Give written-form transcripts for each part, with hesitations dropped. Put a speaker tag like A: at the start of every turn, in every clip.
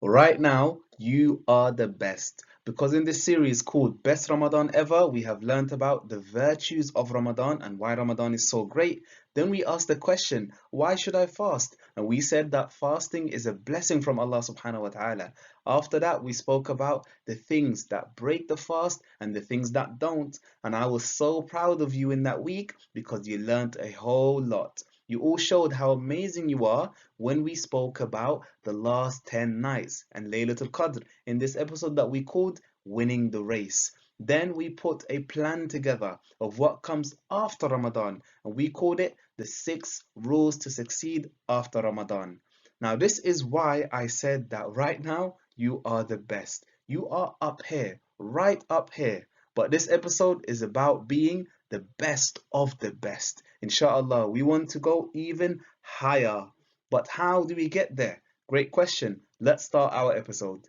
A: Right now, you are the best. Because in this series called Best Ramadan Ever, we have learnt about the virtues of Ramadan and why Ramadan is so great. Then we asked the question, why should I fast? And we said that fasting is a blessing from Allah subhanahu wa ta'ala. After that, we spoke about the things that break the fast and the things that don't. And I was so proud of you in that week because you learnt a whole lot. You all showed how amazing you are when we spoke about the last 10 nights and Laylatul Qadr in this episode that we called Winning the Race. Then we put a plan together of what comes after Ramadan, and we called it the 6 rules to succeed after Ramadan. Now, this is why I said that right now you are the best. You are up here, right up here. But this episode is about being the best of the best. Inshallah, we want to go even higher. But how do we get there? Great question. Let's start our episode.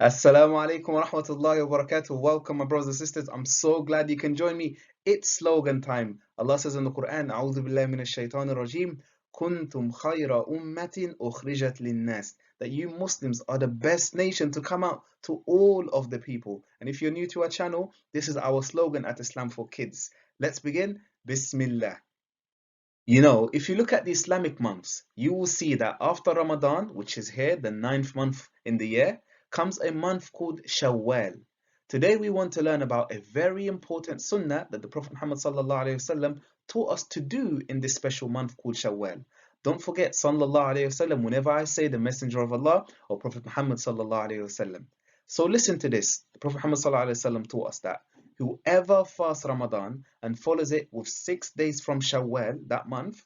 A: Assalamu alaikum wa rahmatullahi wa barakatuh. Welcome, my brothers and sisters. I'm so glad you can join me. It's slogan time. Allah says in the Quran, A'udhu billahi minash shaitanir rajim, Kuntum khayra ummatin ukhrijat linnas. That you Muslims are the best nation to come out to all of the people. And if you're new to our channel, this is our slogan at Islam for Kids. Let's begin. Bismillah. If you look at the Islamic months, you will see that after Ramadan, which is here, the 9th month in the year, comes a month called Shawwal. Today we want to learn about a very important sunnah that the Prophet Muhammad ﷺ taught us to do in this special month called Shawwal. Don't forget Sallallahu Alaihi Wasallam whenever I say the Messenger of Allah or Prophet Muhammad Sallallahu Alaihi Wasallam. So listen to this. The Prophet Muhammad Sallallahu Alaihi Wasallam taught us that whoever fasts Ramadan and follows it with 6 days from Shawwal, that month,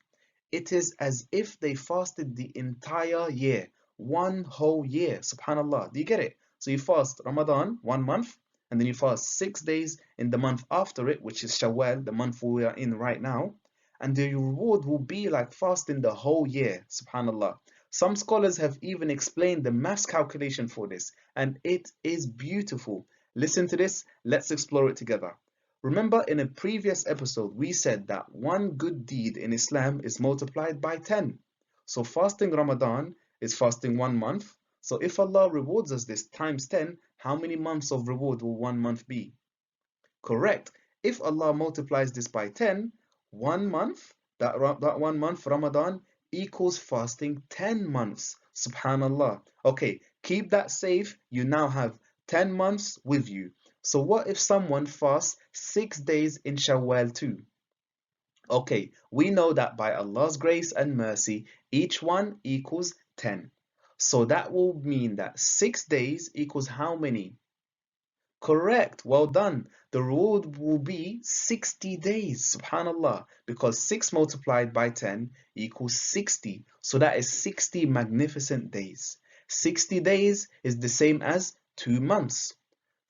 A: it is as if they fasted the entire year, one whole year. Subhanallah. Do you get it? So you fast Ramadan, 1 month, and then you fast 6 days in the month after it, which is Shawwal, the month we are in right now. And the reward will be like fasting the whole year. Subhanallah. Some scholars have even explained the maths calculation for this, and it is beautiful. Listen to this, let's explore it together. Remember in a previous episode we said that one good deed in Islam is multiplied by 10. So fasting Ramadan is fasting 1 month. So if Allah rewards us this times 10, how many months of reward will 1 month be? Correct. If Allah multiplies this by 10, 1 month, that 1 month Ramadan equals fasting 10 months. Subhanallah. Okay, keep that safe. You now have 10 months with you. So what if someone fasts 6 days in Shawwal too? Okay, we know that by Allah's grace and mercy, each one equals 10. So that will mean that 6 days equals how many? Correct, well done. The reward will be 60 days, subhanallah, because 6 multiplied by 10 equals 60. So that is 60 magnificent days. 60 days is the same as 2 months.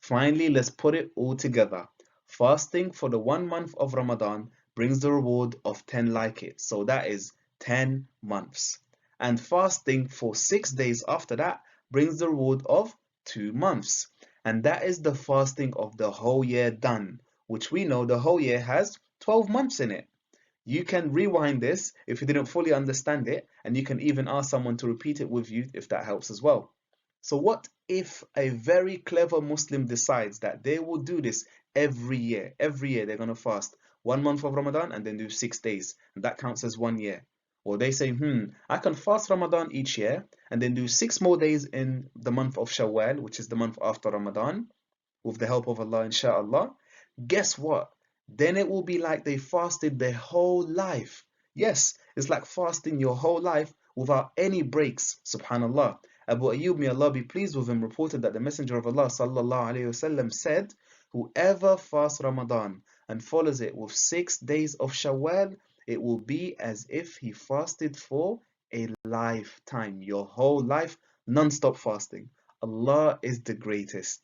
A: Finally, let's put it all together. Fasting for the 1 month of Ramadan brings the reward of 10 like it. So that is 10 months. And fasting for 6 days after that brings the reward of 2 months. And that is the fasting of the whole year done, which we know the whole year has 12 months in it. You can rewind this if you didn't fully understand it, and you can even ask someone to repeat it with you if that helps as well. So what if a very clever Muslim decides that they will do this every year? Every year they're going to fast 1 month of Ramadan and then do 6 days, and that counts as 1 year. Or they say, I can fast Ramadan each year and then do 6 more days in the month of Shawwal, which is the month after Ramadan, with the help of Allah, inshallah. Guess what? Then it will be like they fasted their whole life. Yes, it's like fasting your whole life without any breaks, subhanallah. Abu Ayyub, may Allah be pleased with him, reported that the Messenger of Allah sallallahu alayhi wasallam said, whoever fasts Ramadan and follows it with 6 days of Shawwal, it will be as if he fasted for a lifetime, your whole life, non-stop fasting. Allah is the greatest.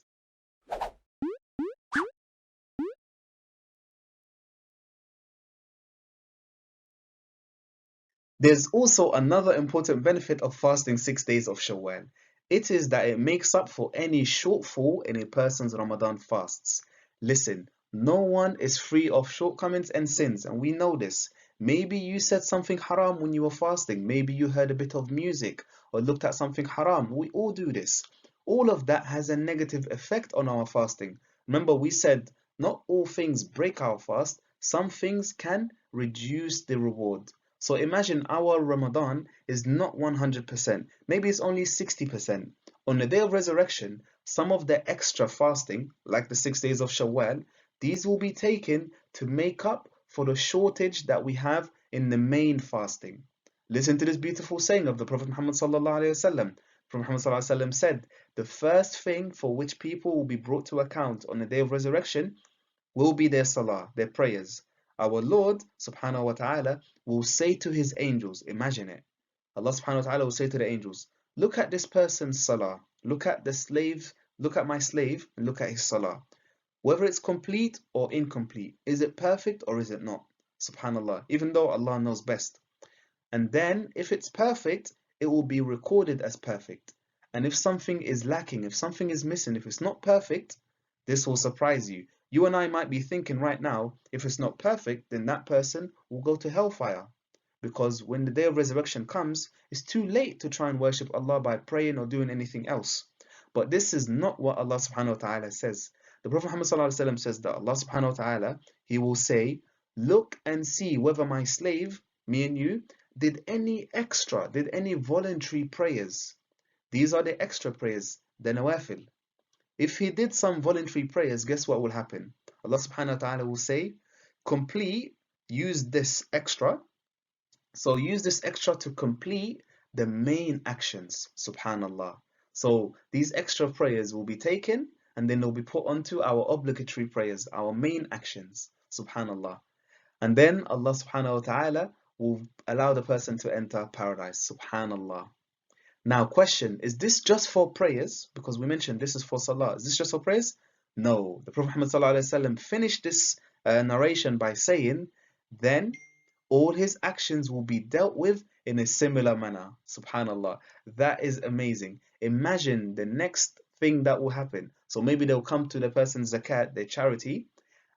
A: There's also another important benefit of fasting 6 days of Shawwal. It is that it makes up for any shortfall in a person's Ramadan fasts. Listen, no one is free of shortcomings and sins, and we know this. Maybe you said something haram when you were fasting. Maybe you heard a bit of music, or looked at something haram. We all do this. All of that has a negative effect on our fasting. Remember, we said not all things break our fast. Some things can reduce the reward. So imagine our Ramadan is not 100%. Maybe it's only 60%. On the day of resurrection, some of the extra fasting, like the 6 days of Shawwal, these will be taken to make up for the shortage that we have in the main fasting. Listen to this beautiful saying of the Prophet Muhammad sallallahu alaihi wasallam. Prophet Muhammad sallallahu alaihi wasallam said, the first thing for which people will be brought to account on the day of resurrection will be their salah, their prayers. Our Lord subhanahu wa ta'ala will say to his angels, imagine it. Allah subhanahu wa ta'ala will say to the angels, look at this person's salah, look at the slave, look at my slave, and look at his salah. Whether it's complete or incomplete, is it perfect or is it not? Subhanallah, even though Allah knows best. And then if it's perfect, it will be recorded as perfect. And if something is lacking, if something is missing, if it's not perfect, this will surprise you. You and I might be thinking right now, if it's not perfect, then that person will go to hellfire. Because when the day of resurrection comes, it's too late to try and worship Allah by praying or doing anything else. But this is not what Allah subhanahu wa ta'ala says. The Prophet Muhammad sallallahu alaihi wasallam says that Allah subhanahu wa ta'ala, he will say, look and see whether my slave, me and you, did any voluntary prayers. These are the extra prayers, the nawafil. If he did some voluntary prayers, guess what will happen? Allah subhanahu wa ta'ala will say, complete, use this extra. So use this extra to complete the main actions, subhanallah. So these extra prayers will be taken and then they'll be put onto our obligatory prayers, our main actions, subhanallah. And then Allah subhanahu wa ta'ala will allow the person to enter paradise, subhanallah. Now question, is this just for prayers? Because we mentioned this is for salah. Is this just for prayers? No. The Prophet Muhammad sallallahu alaihi wasallam finished this narration by saying, then all his actions will be dealt with in a similar manner. Subhanallah. That is amazing. Imagine the next thing that will happen. So maybe they'll come to the person's zakat, their charity,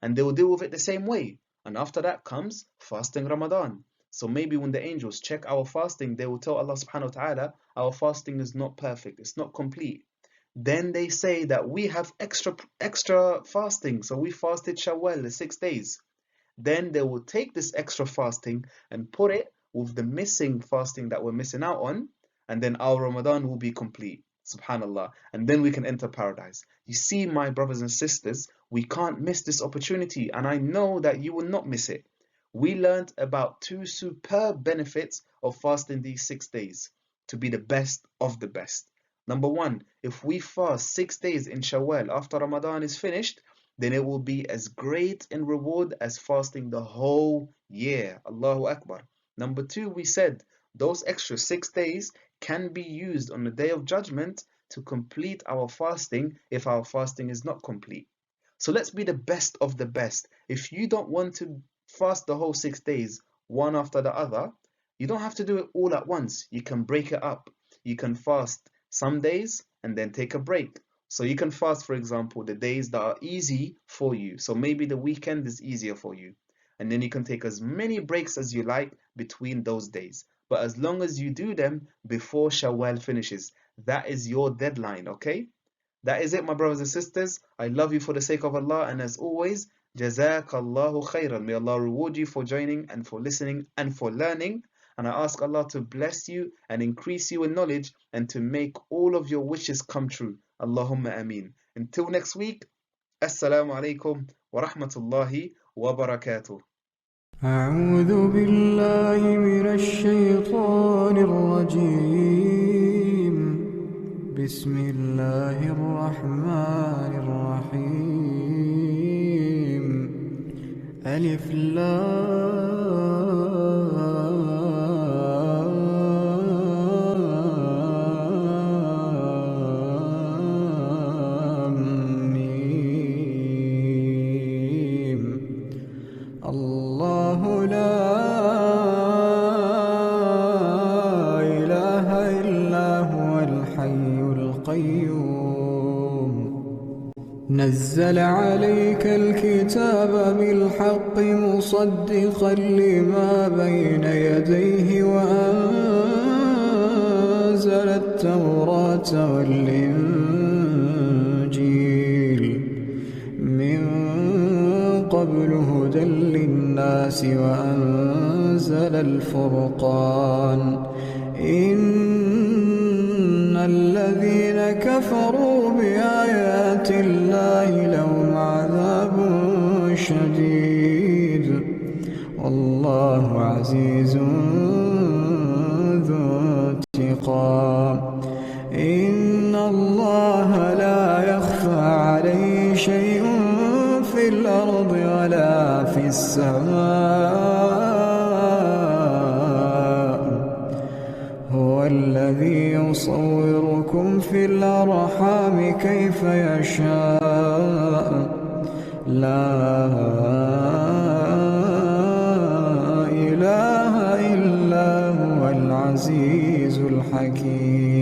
A: and they will deal with it the same way. And after that comes fasting Ramadan. So maybe when the angels check our fasting, they will tell Allah subhanahu wa ta'ala, our fasting is not perfect, it's not complete. Then they say that we have extra fasting. So we fasted Shawwal, the 6 days. Then they will take this extra fasting and put it with the missing fasting that we're missing out on, and then our Ramadan will be complete. Subhanallah. And then we can enter paradise. You see, my brothers and sisters, we can't miss this opportunity, and I know that you will not miss it. We learned about 2 superb benefits of fasting these 6 days to be the best of the best. Number 1, if we fast 6 days in Shawwal after Ramadan is finished, then it will be as great in reward as fasting the whole year. Allahu Akbar. Number 2, we said those extra 6 days can be used on the day of judgment to complete our fasting if our fasting is not complete. So let's be the best of the best. If you don't want to fast the whole 6 days, one after the other, you don't have to do it all at once. You can break it up. You can fast some days and then take a break. So you can fast, for example, the days that are easy for you. So maybe the weekend is easier for you. And then you can take as many breaks as you like between those days. But as long as you do them before Shawwal finishes, that is your deadline, okay? That is it, my brothers and sisters. I love you for the sake of Allah. And as always, Jazakallahu khairan. May Allah reward you for joining and for listening and for learning. And I ask Allah to bless you and increase you in knowledge and to make all of your wishes come true. Allahumma ameen. Until next week, Assalamu alaikum wa rahmatullahi wa barakatuh.
B: أعوذ بالله من الشيطان الرجيم بسم الله الرحمن الرحيم ألف لام ميم الله لا إله إلا هو الحي القيوم نزل عليك الكتاب بالحق مصدقا لما بين يديه وأنزل وأنزل التوراة والإنجيل من قبل هدى للناس وأنزل الفرقان إن الذين كفروا بآيات الله لهم عذاب شديد والله عزيز ذو انتقام إن الله لا يخفى عليه شيء في الأرض ولا في السماء هو الذي يصوركم في الأرحام كيف يشاء لا إله إلا هو العزيز الحكيم.